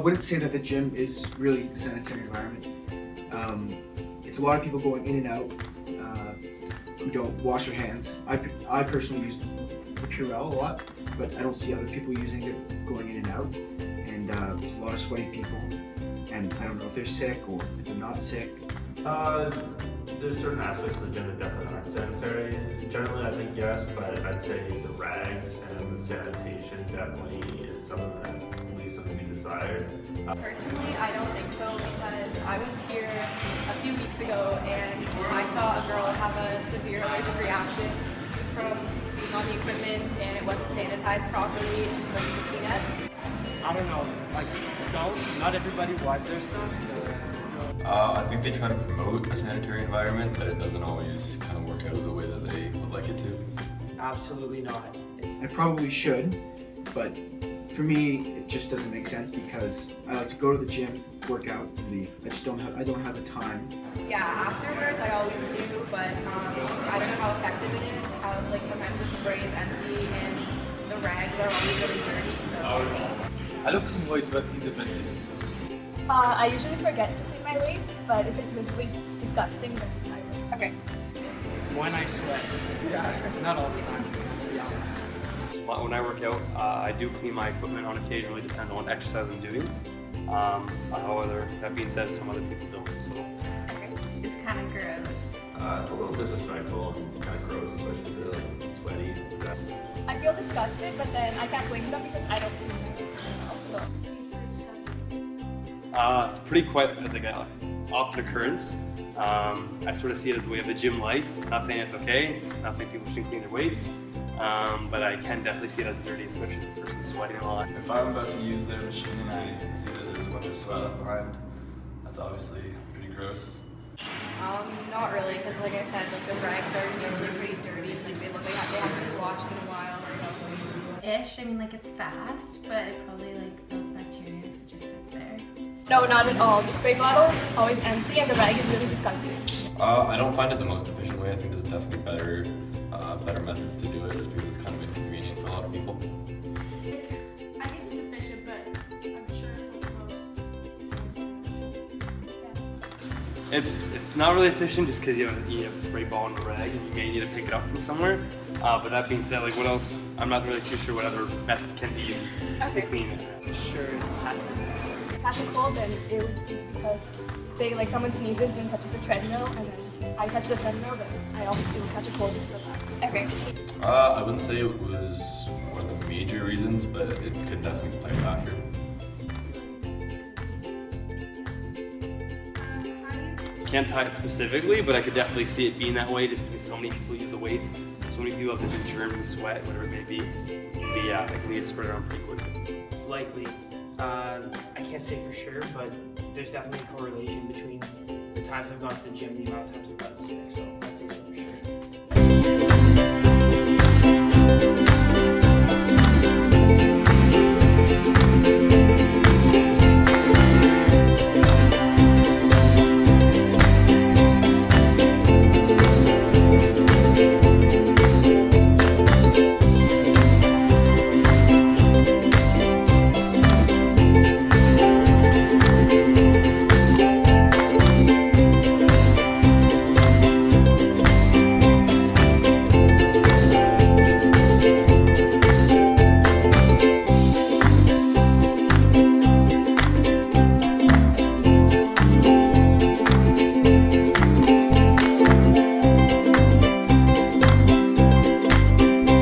wouldn't say that the gym is really a sanitary environment. It's a lot of people going in and out who don't wash their hands. I personally use the EnviroWell a lot, but I don't see other people using it going in and out. And there's a lot of sweaty people, and I don't know if they're sick or if they're not sick. There's certain aspects of the gym that definitely aren't sanitary. Generally, I think yes, but I'd say the rags and the sanitation definitely is something that leaves something to be desired. Personally, I don't think so because I was here a few weeks ago and I saw a girl have a severe allergic reaction from being on the equipment and it wasn't sanitized properly. It just wasn't the Kleenex. I don't know, like, not everybody wipes their stuff, so... I think they try to promote a sanitary environment, but it doesn't always kind of work out the way that they would like it to. Absolutely not. I probably should, but for me, it just doesn't make sense because I like to go to the gym, work out, and leave. I don't have the time. Yeah, afterwards I always do, but I don't know how effective it is. How like sometimes the spray is empty and the rags are always really dirty. So. Hallo, kriegen wir heute was in the Menschen? I usually forget to clean my weights, but if it's visibly disgusting, then I will. Okay. When I sweat. Yeah. Not all the time, to be honest. When I work out, I do clean my equipment on occasion. Really depends on what exercise I'm doing. However, that being said, some other people don't. So. It's kind of gross. It's a little disrespectful and kind of gross, especially if they're like sweaty. I feel disgusted, but then I can't blame them because I don't clean my weights myself. So. It's pretty quite it's like a often occurrence. I sort of see it as the way of the gym life. Not saying it's okay, not saying people shouldn't clean their weights, but I can definitely see it as dirty, especially if the person's sweating a lot. If I'm about to use their machine and I see that there's a bunch of sweat left behind, that's obviously pretty gross. Not really, because like I said, like the rags are usually pretty dirty. Like they look like they haven't been washed in a while. So. Ish. I mean, like it's fast, but it probably like builds bacteria because it just sits there. No, not at all. The spray bottle always empty, and the rag is really disgusting. I don't find it the most efficient way. I think there's definitely better methods to do it just because it's kind of inconvenient for a lot of people. I guess it's efficient, but I'm sure it's not the most. It's not really efficient just because you have a spray ball and a rag, and you may need to pick it up from somewhere. But that being said, like what else? I'm not really too sure what other methods can be used to clean it. Sure, it has to be. Catch a cold, then it would be because, say, like someone sneezes and touches the treadmill, and then I touch the treadmill, then I obviously will catch a cold because of that. Okay. I wouldn't say it was one of the major reasons, but it could definitely play a factor. Can't tie it specifically, but I could definitely see it being that way just because so many people use the weights, so many people have different germs and sweat, whatever it may be. It can be spread around pretty quickly. Likely. I can't say for sure, but there's definitely a correlation between the times I've gone to the gym and the amount of times I've gotten sick. So